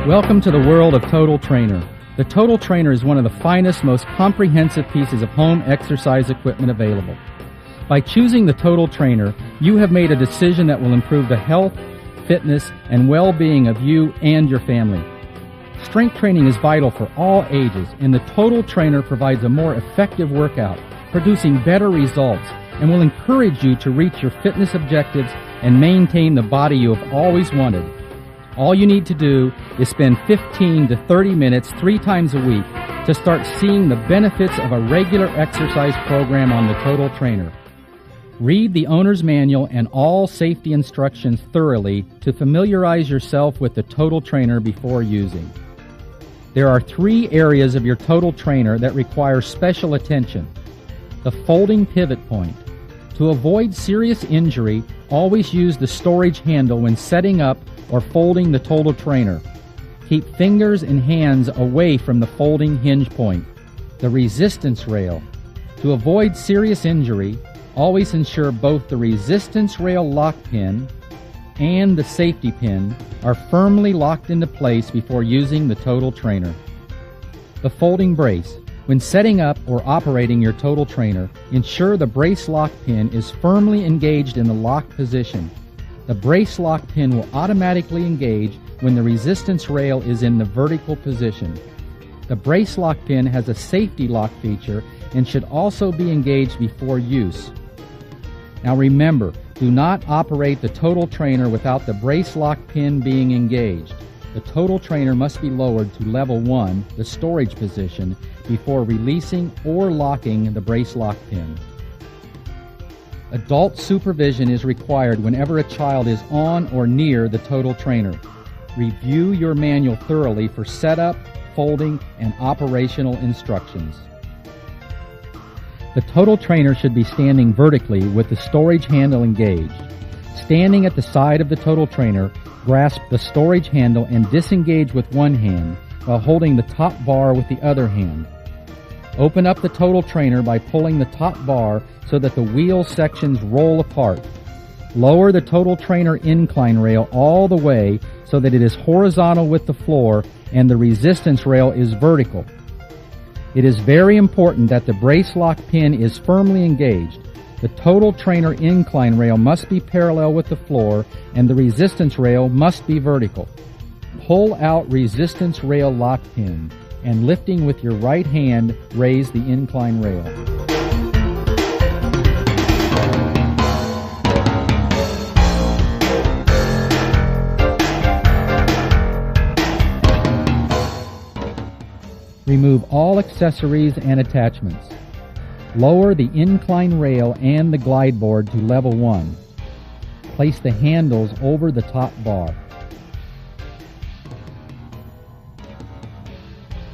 Welcome to the world of Total Trainer. The Total Trainer is one of the finest, most comprehensive pieces of home exercise equipment available. By choosing the Total Trainer, you have made a decision that will improve the health, fitness, and well-being of you and your family. Strength training is vital for all ages, and the Total Trainer provides a more effective workout, producing better results, and will encourage you to reach your fitness objectives and maintain the body you have always wanted. All you need to do is spend 15 to 30 minutes 3 times a week to start seeing the benefits of a regular exercise program on the Total Trainer. Read the owner's manual and all safety instructions thoroughly to familiarize yourself with the Total Trainer before using. There are 3 areas of your Total Trainer that require special attention. The folding pivot point. To avoid serious injury, always use the storage handle when setting up or folding the Total Trainer. Keep fingers and hands away from the folding hinge point. The resistance rail. To avoid serious injury, always ensure both the resistance rail lock pin and the safety pin are firmly locked into place before using the Total Trainer. The folding brace. When setting up or operating your Total Trainer, ensure the brace lock pin is firmly engaged in the lock position. The brace lock pin will automatically engage when the resistance rail is in the vertical position. The brace lock pin has a safety lock feature and should also be engaged before use. Now remember, do not operate the Total Trainer without the brace lock pin being engaged. The Total Trainer must be lowered to level 1, the storage position, before releasing or locking the brace lock pin. Adult supervision is required whenever a child is on or near the Total Trainer. Review your manual thoroughly for setup, folding, and operational instructions. The Total Trainer should be standing vertically with the storage handle engaged. Standing at the side of the Total Trainer, grasp the storage handle and disengage with one hand while holding the top bar with the other hand. Open up the Total Trainer by pulling the top bar so that the wheel sections roll apart. Lower the Total Trainer incline rail all the way so that it is horizontal with the floor and the resistance rail is vertical. It is very important that the brace lock pin is firmly engaged. The Total Trainer incline rail must be parallel with the floor and the resistance rail must be vertical. Pull out resistance rail lock pin and lifting with your right hand, raise the incline rail. Remove all accessories and attachments. Lower the incline rail and the glide board to level 1. Place the handles over the top bar.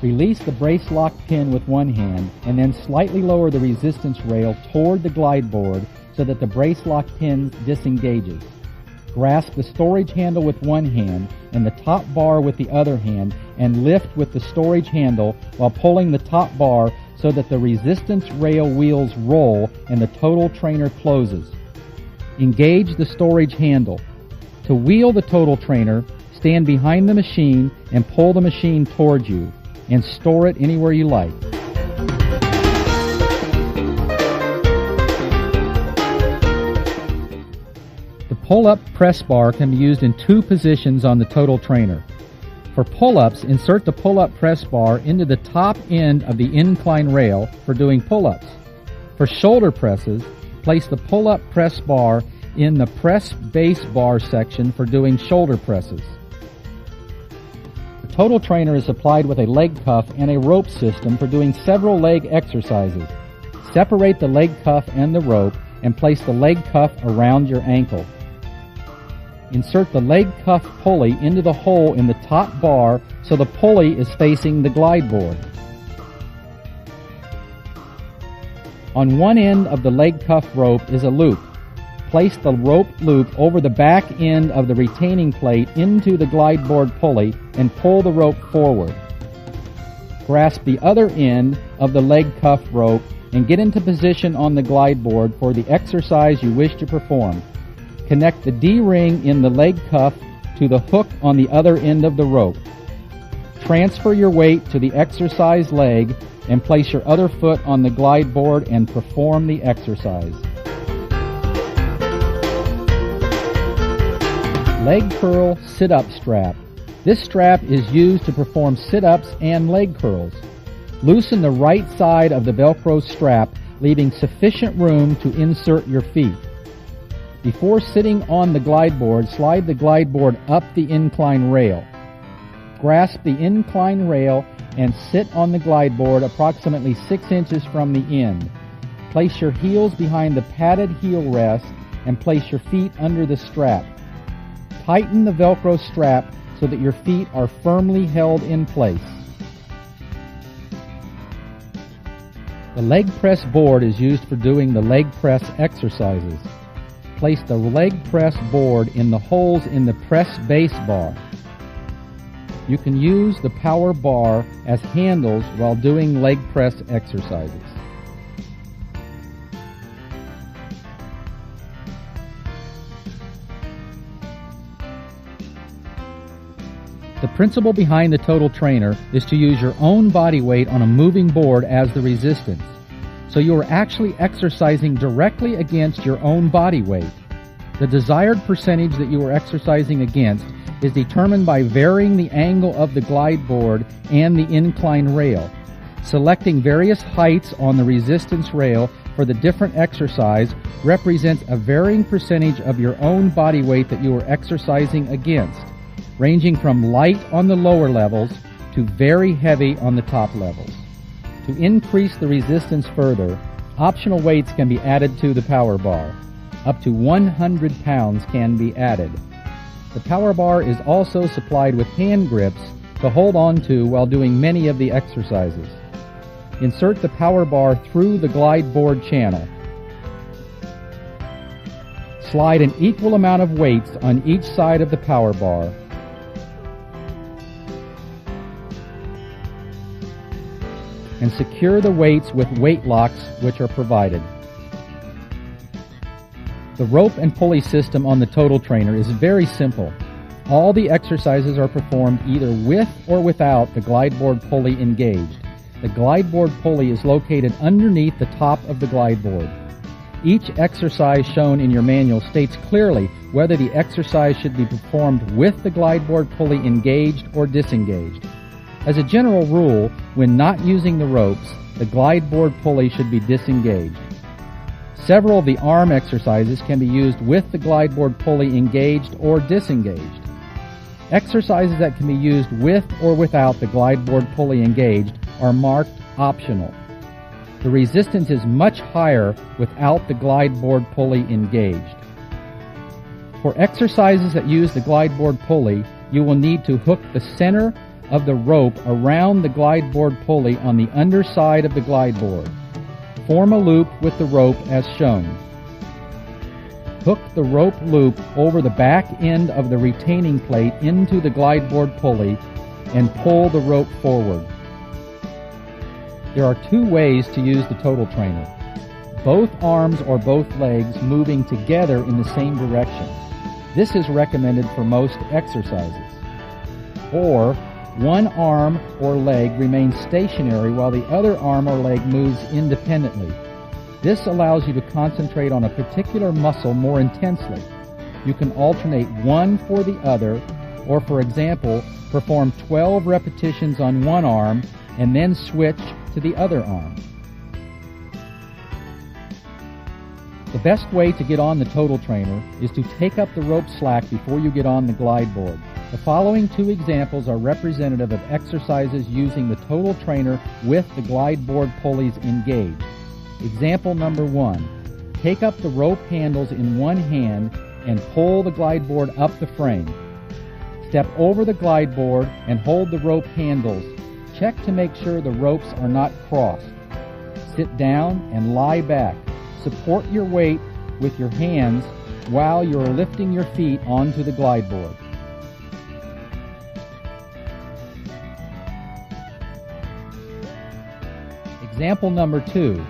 Release the brace lock pin with one hand and then slightly lower the resistance rail toward the glide board so that the brace lock pin disengages. Grasp the storage handle with one hand and the top bar with the other hand and lift with the storage handle while pulling the top bar so that the resistance rail wheels roll and the Total Trainer closes. Engage the storage handle. To wheel the Total Trainer, stand behind the machine and pull the machine towards you and store it anywhere you like. The pull-up press bar can be used in 2 positions on the Total Trainer. For pull-ups, insert the pull-up press bar into the top end of the incline rail for doing pull-ups. For shoulder presses, place the pull-up press bar in the press base bar section for doing shoulder presses. The Total Trainer is supplied with a leg cuff and a rope system for doing several leg exercises. Separate the leg cuff and the rope and place the leg cuff around your ankle. Insert the leg cuff pulley into the hole in the top bar so the pulley is facing the glide board. On one end of the leg cuff rope is a loop. Place the rope loop over the back end of the retaining plate into the glide board pulley and pull the rope forward. Grasp the other end of the leg cuff rope and get into position on the glide board for the exercise you wish to perform. Connect the D-ring in the leg cuff to the hook on the other end of the rope. Transfer your weight to the exercise leg and place your other foot on the glide board and perform the exercise. Leg curl sit-up strap. This strap is used to perform sit-ups and leg curls. Loosen the right side of the Velcro strap, leaving sufficient room to insert your feet. Before sitting on the glide board, slide the glide board up the incline rail. Grasp the incline rail and sit on the glide board approximately 6 inches from the end. Place your heels behind the padded heel rest and place your feet under the strap. Tighten the Velcro strap so that your feet are firmly held in place. The leg press board is used for doing the leg press exercises. Place the leg press board in the holes in the press base bar. You can use the power bar as handles while doing leg press exercises. The principle behind the Total Trainer is to use your own body weight on a moving board as the resistance. So you are actually exercising directly against your own body weight. The desired percentage that you are exercising against is determined by varying the angle of the glide board and the incline rail. Selecting various heights on the resistance rail for the different exercise represents a varying percentage of your own body weight that you are exercising against, ranging from light on the lower levels to very heavy on the top levels. To increase the resistance further, optional weights can be added to the power bar. Up to 100 pounds can be added. The power bar is also supplied with hand grips to hold on to while doing many of the exercises. Insert the power bar through the glide board channel. Slide an equal amount of weights on each side of the power bar. And secure the weights with weight locks which are provided. The rope and pulley system on the Total Trainer is very simple. All the exercises are performed either with or without the glide board pulley engaged. The glide board pulley is located underneath the top of the glide board. Each exercise shown in your manual states clearly whether the exercise should be performed with the glide board pulley engaged or disengaged. As a general rule, when not using the ropes, the glide board pulley should be disengaged. Several of the arm exercises can be used with the glide board pulley engaged or disengaged. Exercises that can be used with or without the glide board pulley engaged are marked optional. The resistance is much higher without the glide board pulley engaged. For exercises that use the glide board pulley, you will need to hook the center of the rope around the glide board pulley on the underside of the glide board. Form a loop with the rope as shown. Hook the rope loop over the back end of the retaining plate into the glide board pulley and pull the rope forward. There are two ways to use the Total Trainer. Both arms or both legs moving together in the same direction. This is recommended for most exercises. Or one arm or leg remains stationary while the other arm or leg moves independently. This allows you to concentrate on a particular muscle more intensely. You can alternate one for the other, or for example, perform 12 repetitions on one arm and then switch to the other arm. The best way to get on the Total Trainer is to take up the rope slack before you get on the glide board. The following two examples are representative of exercises using the Total Trainer with the glide board pulleys engaged. Example number 1. Take up the rope handles in one hand and pull the glide board up the frame. Step over the glide board and hold the rope handles. Check to make sure the ropes are not crossed. Sit down and lie back. Support your weight with your hands while you are lifting your feet onto the glide board. Example number 2.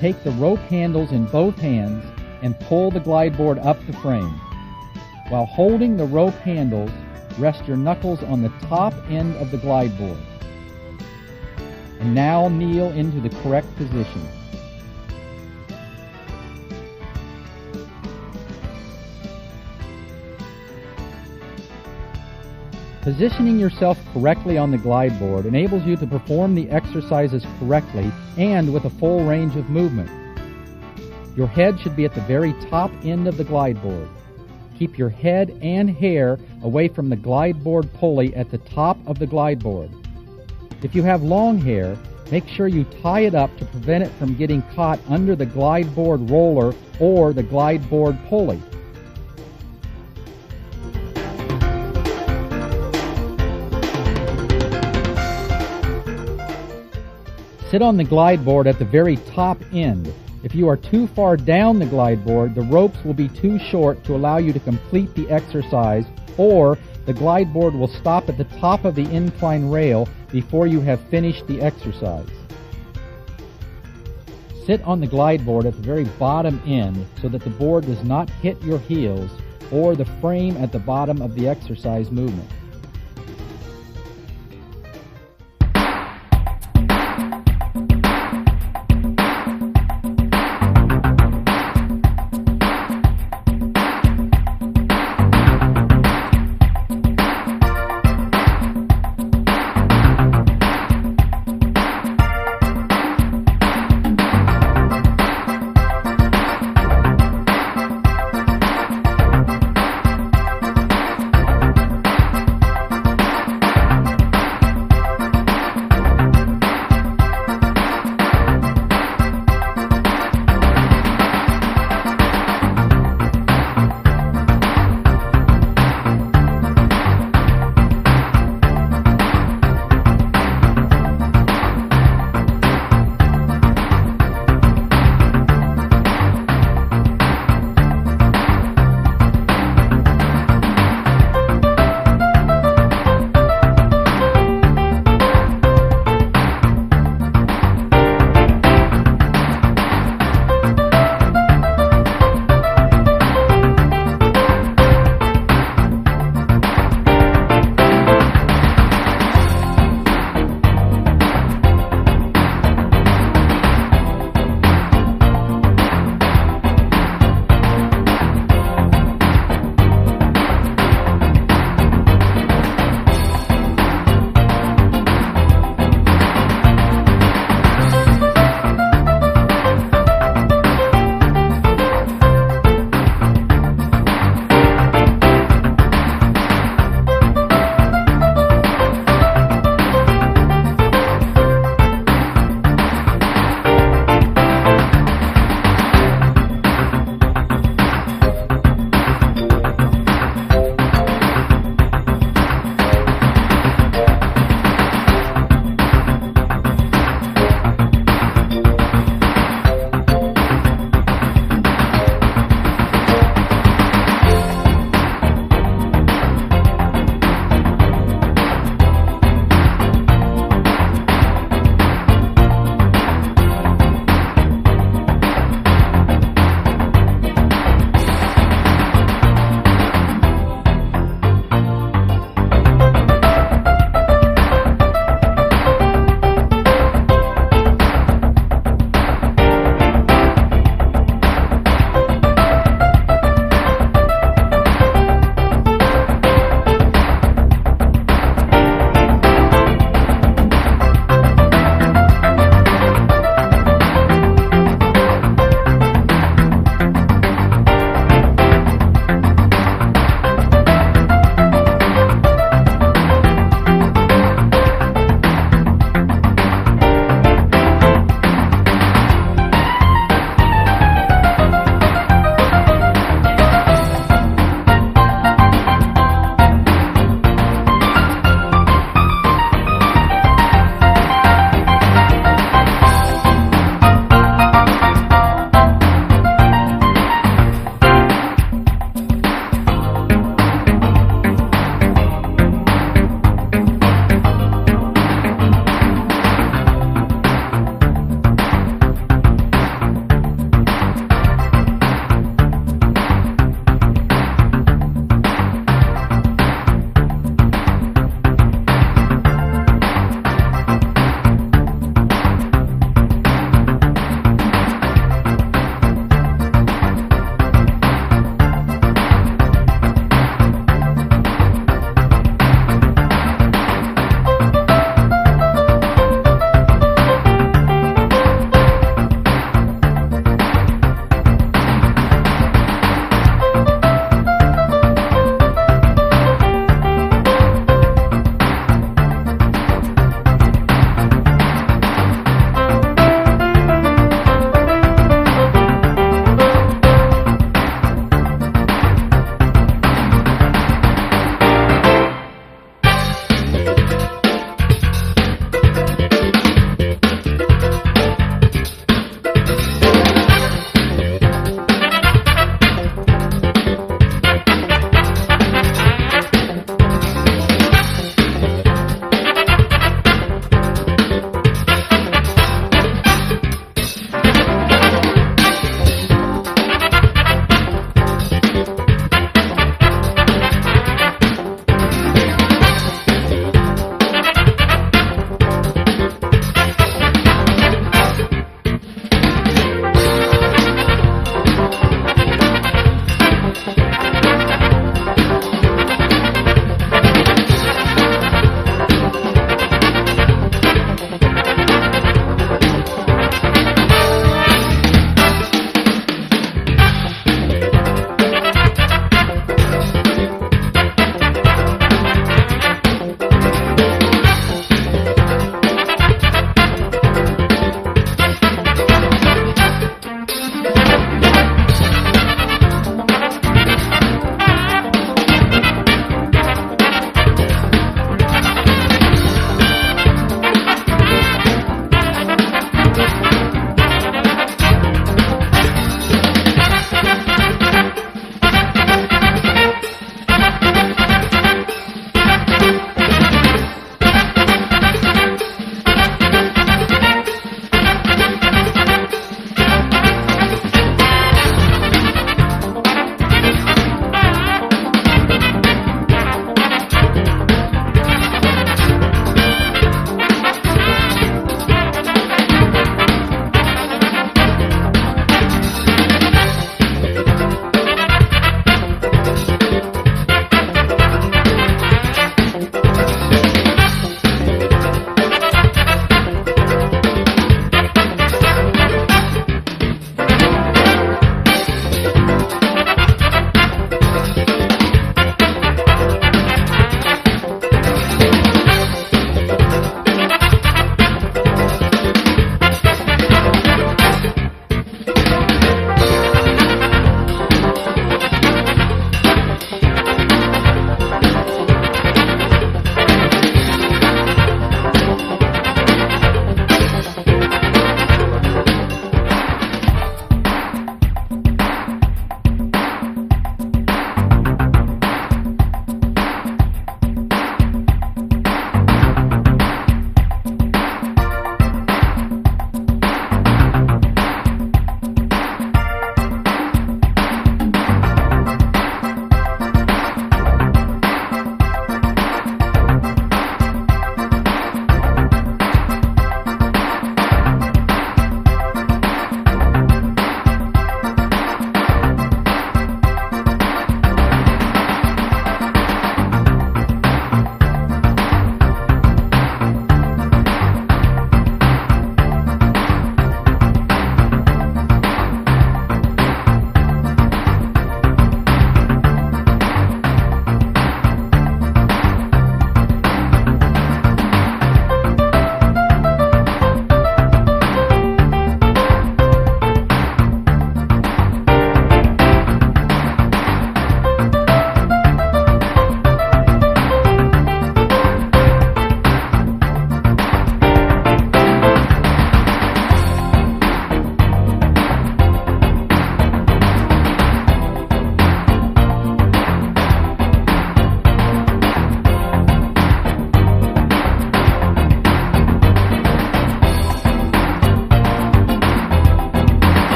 Take the rope handles in both hands and pull the glide board up the frame. While holding the rope handles, rest your knuckles on the top end of the glide board. And now kneel into the correct position. Positioning yourself correctly on the glide board enables you to perform the exercises correctly and with a full range of movement. Your head should be at the very top end of the glide board. Keep your head and hair away from the glide board pulley at the top of the glide board. If you have long hair, make sure you tie it up to prevent it from getting caught under the glide board roller or the glide board pulley. Sit on the glide board at the very top end. If you are too far down the glide board, the ropes will be too short to allow you to complete the exercise, or the glide board will stop at the top of the incline rail before you have finished the exercise. Sit on the glide board at the very bottom end so that the board does not hit your heels or the frame at the bottom of the exercise movement.